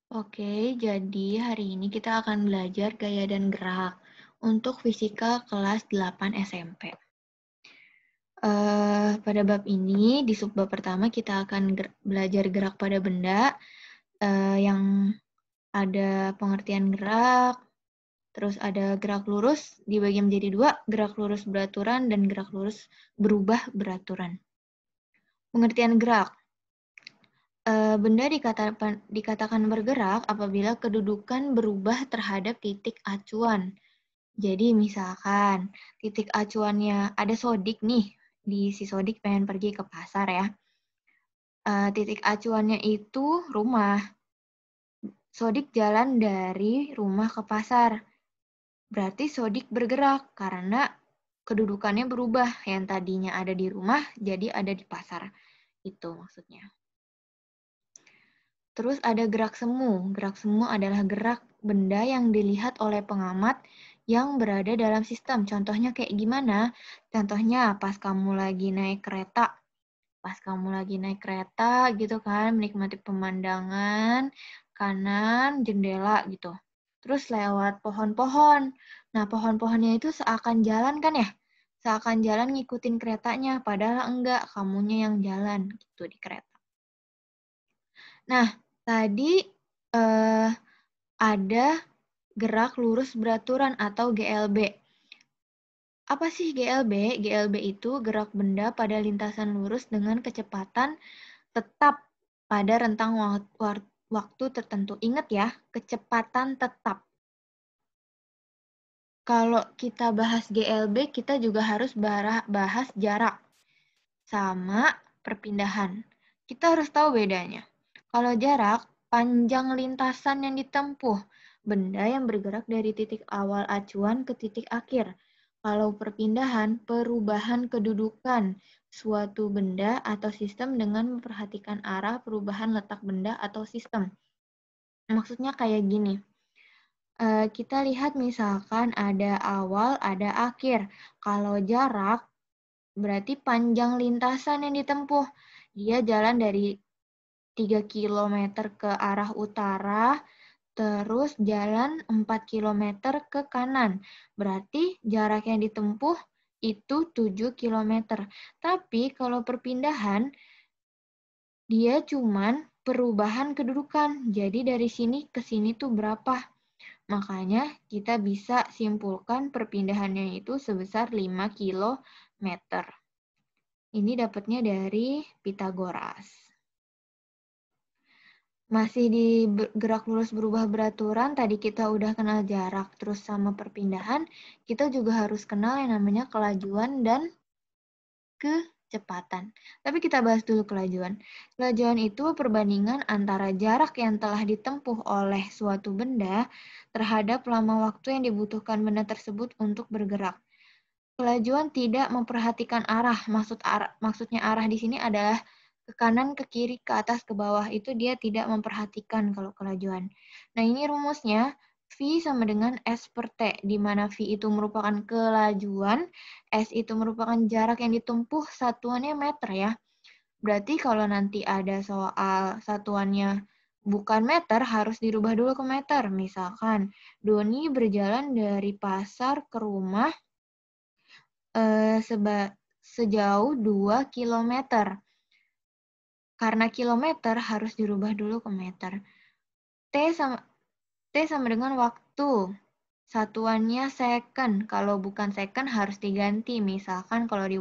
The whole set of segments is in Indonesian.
Oke, jadi hari ini kita akan belajar gaya dan gerak untuk fisika kelas 8 SMP. Pada bab ini, di subbab pertama kita akan belajar gerak pada benda yang ada pengertian gerak, terus ada gerak lurus dibagi menjadi dua, gerak lurus beraturan dan gerak lurus berubah beraturan. Pengertian gerak. Benda dikatakan bergerak apabila kedudukan berubah terhadap titik acuan. Jadi misalkan titik acuannya ada Sodik nih, si Sodik pengen pergi ke pasar ya. Titik acuannya itu rumah. Sodik jalan dari rumah ke pasar. Berarti Sodik bergerak karena kedudukannya berubah. Yang tadinya ada di rumah jadi ada di pasar. Itu maksudnya. Terus ada gerak semu. Gerak semu adalah gerak benda yang dilihat oleh pengamat yang berada dalam sistem. Contohnya kayak gimana? Contohnya pas kamu lagi naik kereta. Pas kamu lagi naik kereta gitu kan, menikmati pemandangan, kanan, jendela gitu. Terus lewat pohon-pohon. Nah, pohon-pohonnya itu seakan jalan kan ya? Seakan jalan ngikutin keretanya, padahal enggak, kamunya yang jalan gitu di kereta. Nah, tadi ada gerak lurus beraturan atau GLB. Apa sih GLB? GLB itu gerak benda pada lintasan lurus dengan kecepatan tetap pada rentang waktu tertentu. Ingat ya, kecepatan tetap. Kalau kita bahas GLB, kita juga harus bahas jarak sama perpindahan. Kita harus tahu bedanya. Kalau jarak, panjang lintasan yang ditempuh, benda yang bergerak dari titik awal acuan ke titik akhir. Kalau perpindahan, perubahan kedudukan suatu benda atau sistem dengan memperhatikan arah perubahan letak benda atau sistem. Maksudnya kayak gini. Kita lihat misalkan ada awal, ada akhir. Kalau jarak, berarti panjang lintasan yang ditempuh. Dia jalan dari 3 km ke arah utara, terus jalan 4 km ke kanan. Berarti jarak yang ditempuh itu 7 km. Tapi kalau perpindahan, dia cuman perubahan kedudukan. Jadi dari sini ke sini tuh berapa? Makanya kita bisa simpulkan perpindahannya itu sebesar 5 km. Ini dapatnya dari Pitagoras. Masih di gerak lurus berubah beraturan, tadi kita udah kenal jarak, terus sama perpindahan, kita juga harus kenal yang namanya kelajuan dan kecepatan. Tapi kita bahas dulu kelajuan. Kelajuan itu perbandingan antara jarak yang telah ditempuh oleh suatu benda terhadap lama waktu yang dibutuhkan benda tersebut untuk bergerak. Kelajuan tidak memperhatikan arah. Maksudnya arah di sini adalah ke kanan, ke kiri, ke atas, ke bawah. Itu dia tidak memperhatikan kalau kelajuan. Nah, ini rumusnya V sama dengan S per T, di mana V itu merupakan kelajuan, S itu merupakan jarak yang ditempuh, satuannya meter ya. Berarti kalau nanti ada soal satuannya bukan meter, harus dirubah dulu ke meter. Misalkan, Doni berjalan dari pasar ke rumah sejauh 2 km. Karena kilometer harus dirubah dulu ke meter. T sama dengan waktu. Satuannya second. Kalau bukan second harus diganti. Misalkan kalau di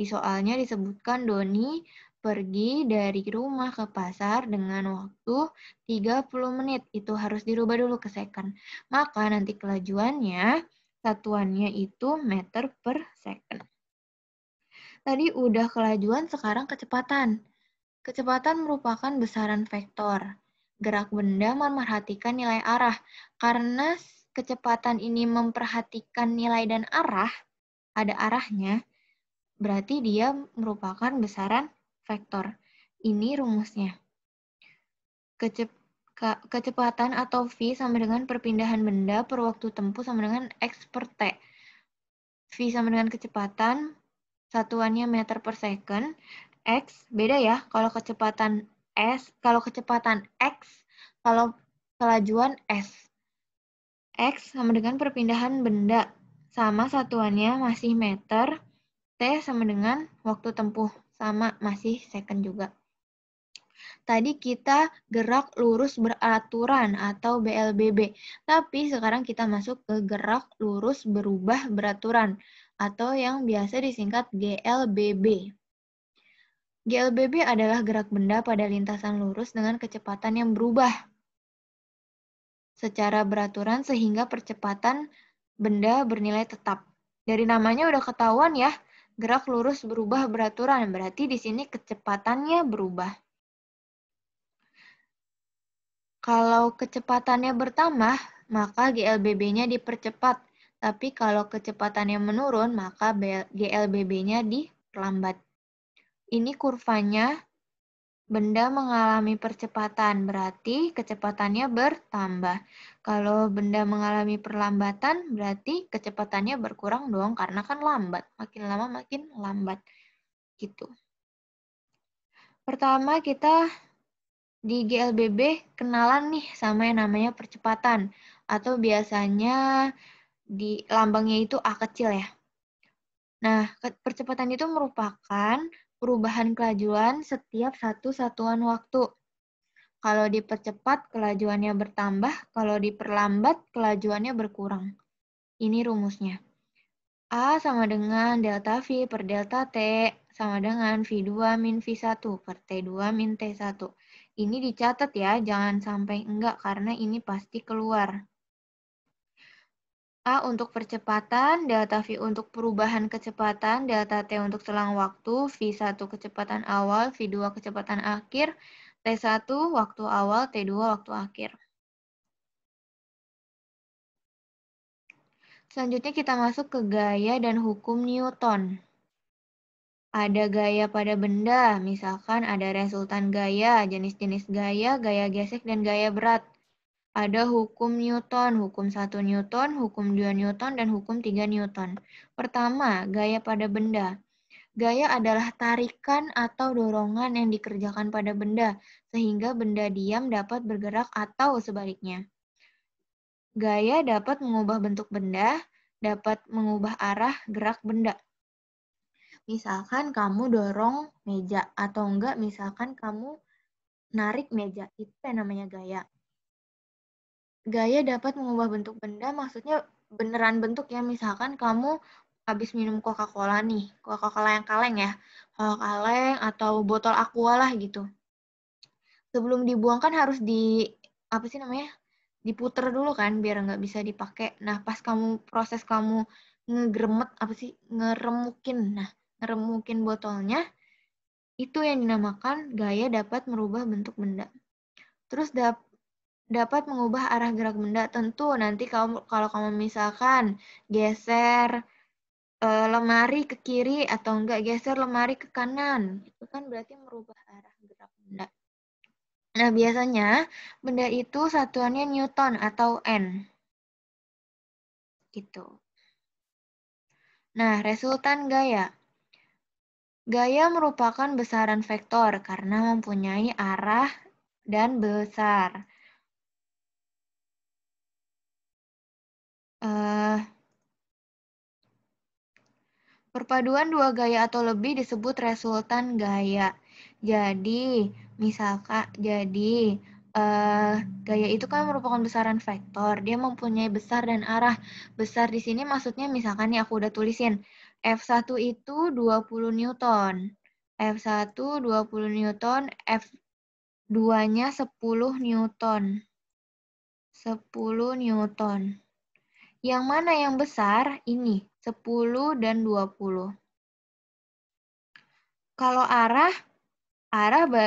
soalnya disebutkan Doni pergi dari rumah ke pasar dengan waktu 30 menit. Itu harus dirubah dulu ke second. Maka nanti kelajuannya, satuannya itu meter per second. Tadi udah kelajuan, sekarang kecepatan. Kecepatan merupakan besaran vektor. Gerak benda memerhatikan nilai arah. Karena kecepatan ini memperhatikan nilai dan arah, ada arahnya, berarti dia merupakan besaran vektor. Ini rumusnya. Kecepatan atau V sama dengan perpindahan benda per waktu tempuh sama dengan X per T. V sama dengan kecepatan, satuannya meter per second. X beda ya, kalau kecepatan X Kalau kelajuan S. X sama dengan perpindahan benda, sama satuannya masih meter, T sama dengan waktu tempuh, sama masih second juga. Tadi kita gerak lurus beraturan atau BLBB, tapi sekarang kita masuk ke gerak lurus berubah beraturan atau yang biasa disingkat GLBB. GLBB adalah gerak benda pada lintasan lurus dengan kecepatan yang berubah secara beraturan sehingga percepatan benda bernilai tetap. Dari namanya udah ketahuan ya, gerak lurus berubah beraturan, berarti di sini kecepatannya berubah. Kalau kecepatannya bertambah, maka GLBB-nya dipercepat. Tapi kalau kecepatannya menurun, maka GLBB-nya diperlambat. Ini kurvanya, benda mengalami percepatan, berarti kecepatannya bertambah. Kalau benda mengalami perlambatan, berarti kecepatannya berkurang dong, karena kan lambat. Makin lama makin lambat. Gitu. Pertama kita di GLBB kenalan nih sama yang namanya percepatan. Atau biasanya di lambangnya itu A kecil ya. Nah, percepatan itu merupakan perubahan kelajuan setiap satu satuan waktu. Kalau dipercepat, kelajuannya bertambah. Kalau diperlambat, kelajuannya berkurang. Ini rumusnya. A sama dengan delta V per delta T sama dengan V2 min V1 per T2 min T1. Ini dicatat ya, jangan sampai enggak karena ini pasti keluar. A untuk percepatan, delta V untuk perubahan kecepatan, delta T untuk selang waktu, V1 kecepatan awal, V2 kecepatan akhir, T1 waktu awal, T2 waktu akhir. Selanjutnya kita masuk ke gaya dan hukum Newton. Ada gaya pada benda, misalkan ada resultan gaya, jenis-jenis gaya, gaya gesek, dan gaya berat. Ada hukum Newton, hukum 1 Newton, hukum 2 Newton, dan hukum 3 Newton. Pertama, gaya pada benda. Gaya adalah tarikan atau dorongan yang dikerjakan pada benda, sehingga benda diam dapat bergerak atau sebaliknya. Gaya dapat mengubah bentuk benda, dapat mengubah arah gerak benda. Misalkan kamu dorong meja, atau enggak misalkan kamu narik meja, itu yang namanya gaya. Gaya dapat mengubah bentuk benda, maksudnya beneran bentuk ya. Misalkan kamu habis minum Coca-Cola nih, Coca-Cola yang kaleng ya, Coca kaleng atau botol aqua lah gitu. Sebelum dibuang kan harus diputer dulu kan, biar nggak bisa dipakai. Nah, pas proses kamu ngeremukin botolnya, itu yang dinamakan gaya dapat merubah bentuk benda. Terus dapat mengubah arah gerak benda. Tentu nanti kalau kamu misalkan geser lemari ke kiri atau enggak geser lemari ke kanan, itu kan berarti merubah arah gerak benda. Nah, biasanya benda itu satuannya Newton atau N. Gitu. Nah, resultan gaya. Gaya merupakan besaran vektor karena mempunyai arah dan besar. Perpaduan dua gaya atau lebih disebut resultan gaya. Jadi, gaya itu kan merupakan besaran vektor. Dia mempunyai besar dan arah. Besar di sini maksudnya misalkan nih aku udah tulisin. F1 itu 20 Newton. F1 20 Newton, F2-nya 10 Newton. 10 Newton. Yang mana yang besar? Ini, 10 dan 20. Kalau arah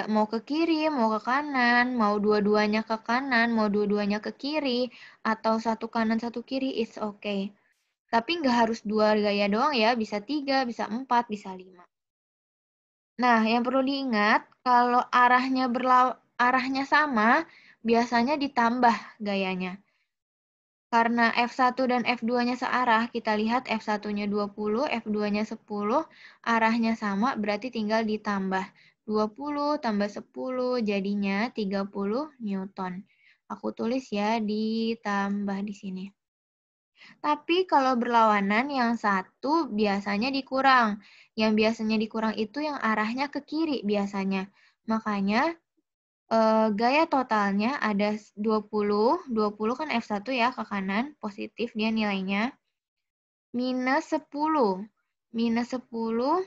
mau ke kiri, mau ke kanan, mau dua-duanya ke kanan, mau dua-duanya ke kiri, atau satu kanan, satu kiri, it's okay. Tapi nggak harus dua gaya doang ya, bisa 3, bisa 4, bisa 5. Nah, yang perlu diingat, kalau arahnya sama, biasanya ditambah gayanya. Karena F1 dan F2-nya searah, kita lihat F1-nya 20, F2-nya 10, arahnya sama, berarti tinggal ditambah. 20 tambah 10, jadinya 30 Newton. Aku tulis ya, ditambah di sini. Tapi kalau berlawanan yang satu biasanya dikurang. Yang biasanya dikurang itu yang arahnya ke kiri biasanya. Makanya gaya totalnya ada 20, 20 kan F1 ya ke kanan, positif dia nilainya. Minus 10. Minus 10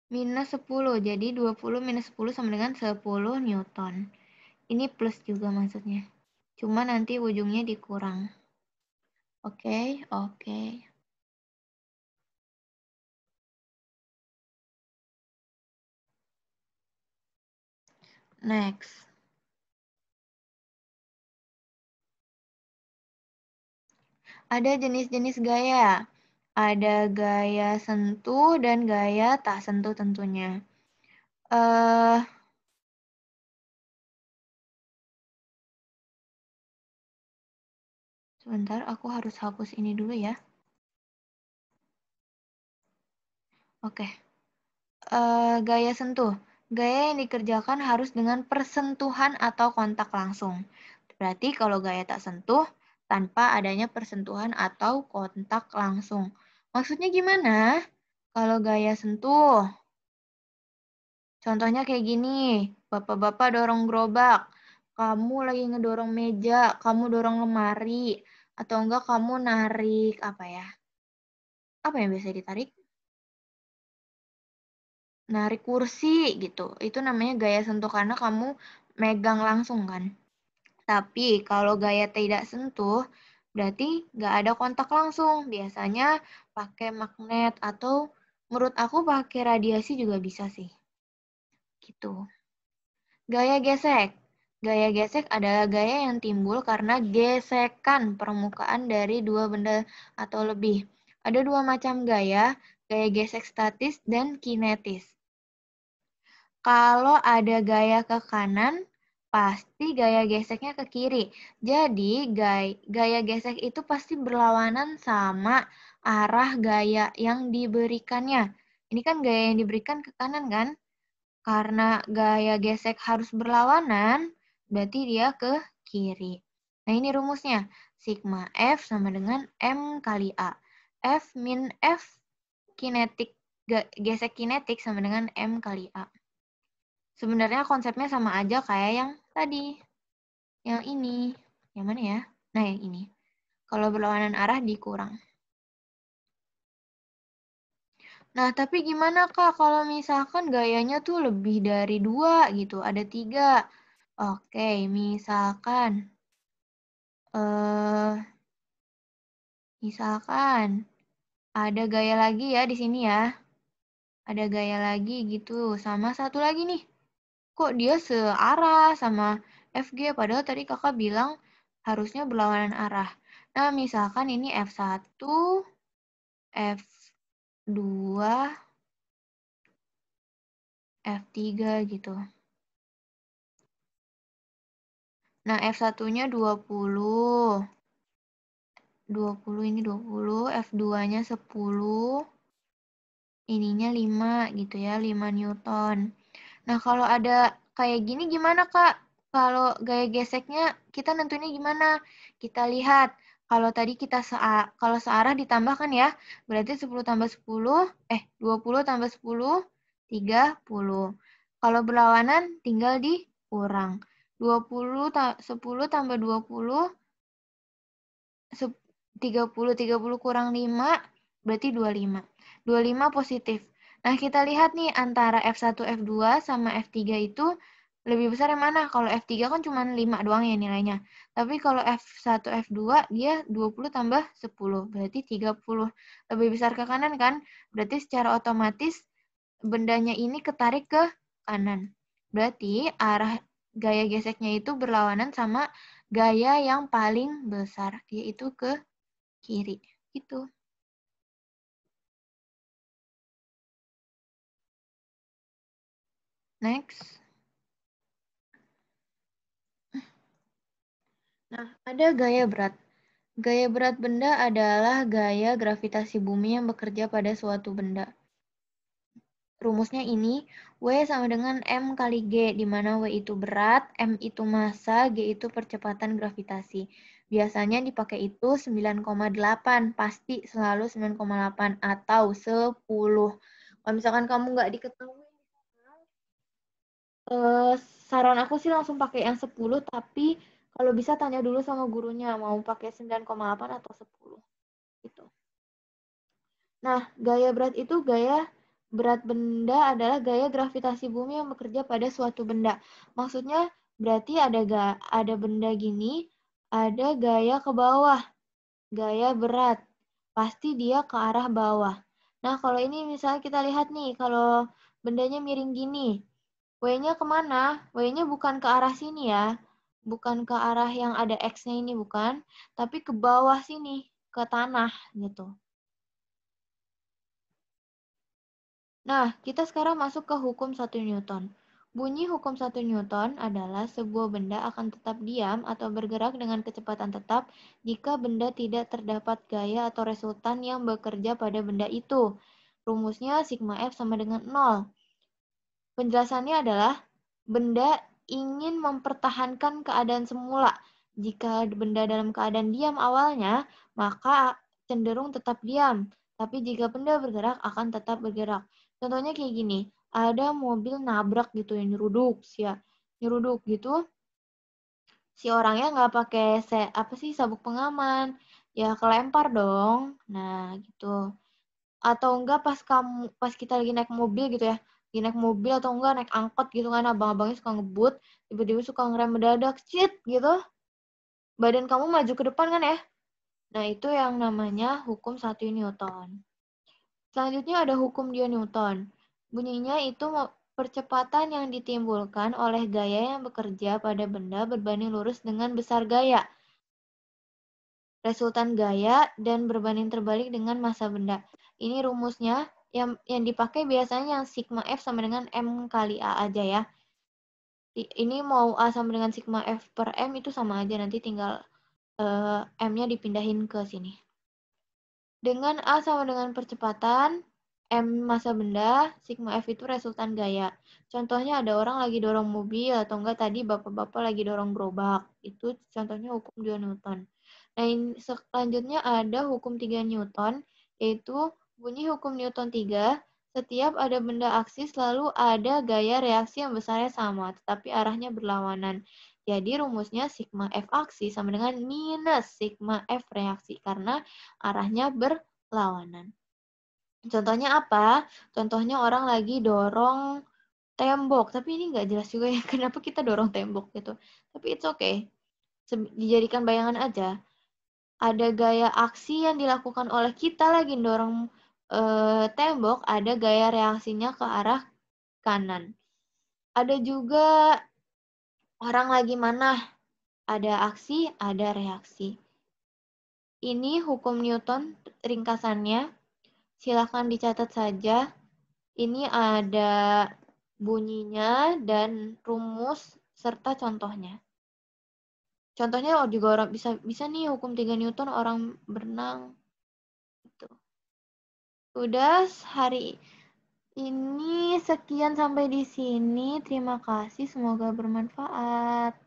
minus 10. Jadi 20 minus 10 sama dengan 10 Newton. Ini plus juga maksudnya. Cuma nanti ujungnya dikurang. Oke, oke. Next. Ada jenis-jenis gaya. Ada gaya sentuh dan gaya tak sentuh tentunya. Sebentar, aku harus hapus ini dulu ya. Oke. Gaya sentuh. Gaya yang dikerjakan harus dengan persentuhan atau kontak langsung. Berarti kalau gaya tak sentuh, tanpa adanya persentuhan atau kontak langsung. Maksudnya gimana? Kalau gaya sentuh, contohnya kayak gini. Bapak-bapak dorong gerobak. Kamu lagi ngedorong meja, kamu dorong lemari. Atau enggak kamu narik, apa ya? Apa yang biasa ditarik? Narik kursi gitu. Itu namanya gaya sentuh karena kamu megang langsung kan. Tapi kalau gaya tidak sentuh, berarti nggak ada kontak langsung. Biasanya pakai magnet atau menurut aku pakai radiasi juga bisa sih. Gitu. Gaya gesek. Gaya gesek adalah gaya yang timbul karena gesekan permukaan dari dua benda atau lebih. Ada dua macam gaya gesek statis dan kinetis. Kalau ada gaya ke kanan, pasti gaya geseknya ke kiri. Jadi, gaya gesek itu pasti berlawanan sama arah gaya yang diberikannya. Ini kan gaya yang diberikan ke kanan kan? Karena gaya gesek harus berlawanan, berarti dia ke kiri. Nah, ini rumusnya. Sigma F sama dengan M kali A. F min F kinetik gesek kinetik sama dengan M kali A. Sebenarnya konsepnya sama aja kayak yang tadi. Yang ini. Yang mana ya? Nah, yang ini. Kalau berlawanan arah dikurang. Nah, tapi gimana Kak kalau misalkan gayanya tuh lebih dari 2 gitu, ada 3. Oke, misalkan misalkan ada gaya lagi ya di sini ya. Ada gaya lagi gitu. Sama satu lagi nih. Kok dia searah sama FG padahal tadi Kakak bilang harusnya berlawanan arah. Nah, misalkan ini F1, F2, F3 gitu. Nah, F1-nya 20. 20 ini 20, F2-nya 10, ininya 5 gitu ya, 5 Newton. Nah, kalau ada kayak gini gimana, Kak? Kalau gaya geseknya kita nentuinnya gimana? Kita lihat. Kalau tadi kita kalau searah ditambahkan ya, berarti 10 tambah 10, 20 tambah 10, 30. Kalau berlawanan tinggal dikurang. 10 tambah 20, 30 kurang 5 berarti 25. 25 positif. Nah, kita lihat nih antara F1, F2 sama F3 itu lebih besar yang mana? Kalau F3 kan cuma 5 doang ya nilainya. Tapi kalau F1, F2 dia 20 tambah 10, berarti 30. Lebih besar ke kanan kan? Berarti secara otomatis bendanya ini ketarik ke kanan. Berarti arah gaya geseknya itu berlawanan sama gaya yang paling besar, yaitu ke kiri. Gitu. Next. Nah, ada gaya berat. Gaya berat benda adalah gaya gravitasi bumi yang bekerja pada suatu benda. Rumusnya ini, W sama dengan M kali G, di mana W itu berat, M itu massa, G itu percepatan gravitasi. Biasanya dipakai itu 9,8, pasti selalu 9,8 atau 10. Kalau misalkan kamu nggak diketahui, saran aku sih langsung pakai yang 10, tapi kalau bisa tanya dulu sama gurunya, mau pakai 9,8 atau 10. Gitu. Nah, gaya berat itu gaya berat benda adalah gaya gravitasi bumi yang bekerja pada suatu benda. Maksudnya berarti ada benda gini, ada gaya ke bawah, gaya berat. Pasti dia ke arah bawah. Nah, kalau ini misalnya kita lihat nih, kalau bendanya miring gini, W-nya kemana? W-nya bukan ke arah sini ya. Bukan ke arah yang ada X-nya ini, bukan. Tapi ke bawah sini, ke tanah gitu. Nah, kita sekarang masuk ke hukum 1 Newton. Bunyi hukum 1 Newton adalah sebuah benda akan tetap diam atau bergerak dengan kecepatan tetap jika benda tidak terdapat gaya atau resultan yang bekerja pada benda itu. Rumusnya sigma F sama dengan 0. Penjelasannya adalah benda ingin mempertahankan keadaan semula. Jika benda dalam keadaan diam awalnya, maka cenderung tetap diam. Tapi jika benda bergerak, akan tetap bergerak. Contohnya kayak gini, ada mobil nabrak gitu yang nyeruduk gitu, si orangnya nggak pakai sabuk pengaman, ya kelempar dong. Nah gitu. Atau enggak pas kita lagi naik mobil gitu ya, lagi naik mobil atau enggak naik angkot gitu kan, abang-abangnya suka ngebut, tiba-tiba suka ngerem mendadak, shit gitu, badan kamu maju ke depan kan ya. Nah itu yang namanya hukum 1 Newton. Selanjutnya ada hukum 2 Newton. Bunyinya itu percepatan yang ditimbulkan oleh gaya yang bekerja pada benda berbanding lurus dengan besar gaya. Resultan gaya dan berbanding terbalik dengan massa benda. Ini rumusnya yang dipakai biasanya yang sigma F sama dengan M kali A aja ya. Ini mau A sama dengan sigma F per M itu sama aja, nanti tinggal M-nya dipindahin ke sini. Dengan A sama dengan percepatan, M massa benda, sigma F itu resultan gaya. Contohnya ada orang lagi dorong mobil, atau enggak tadi bapak-bapak lagi dorong gerobak. Itu contohnya hukum 2 Newton. Nah, selanjutnya ada hukum 3 Newton, yaitu bunyi hukum Newton 3, setiap ada benda aksi selalu ada gaya reaksi yang besarnya sama, tetapi arahnya berlawanan. Jadi rumusnya sigma F aksi sama dengan minus sigma F reaksi, karena arahnya berlawanan. Contohnya apa? Contohnya orang lagi dorong tembok, tapi ini nggak jelas juga ya kenapa kita dorong tembok gitu. Tapi it's okay, dijadikan bayangan aja. Ada gaya aksi yang dilakukan oleh kita lagi dorong tembok, ada gaya reaksinya ke arah kanan. Ada juga orang lagi mana? Ada aksi, ada reaksi. Ini hukum Newton ringkasannya. Silahkan dicatat saja. Ini ada bunyinya dan rumus serta contohnya. Contohnya juga orang bisa nih hukum 3 Newton orang berenang. Gitu. Udah hari ini sekian sampai di sini. Terima kasih, semoga bermanfaat.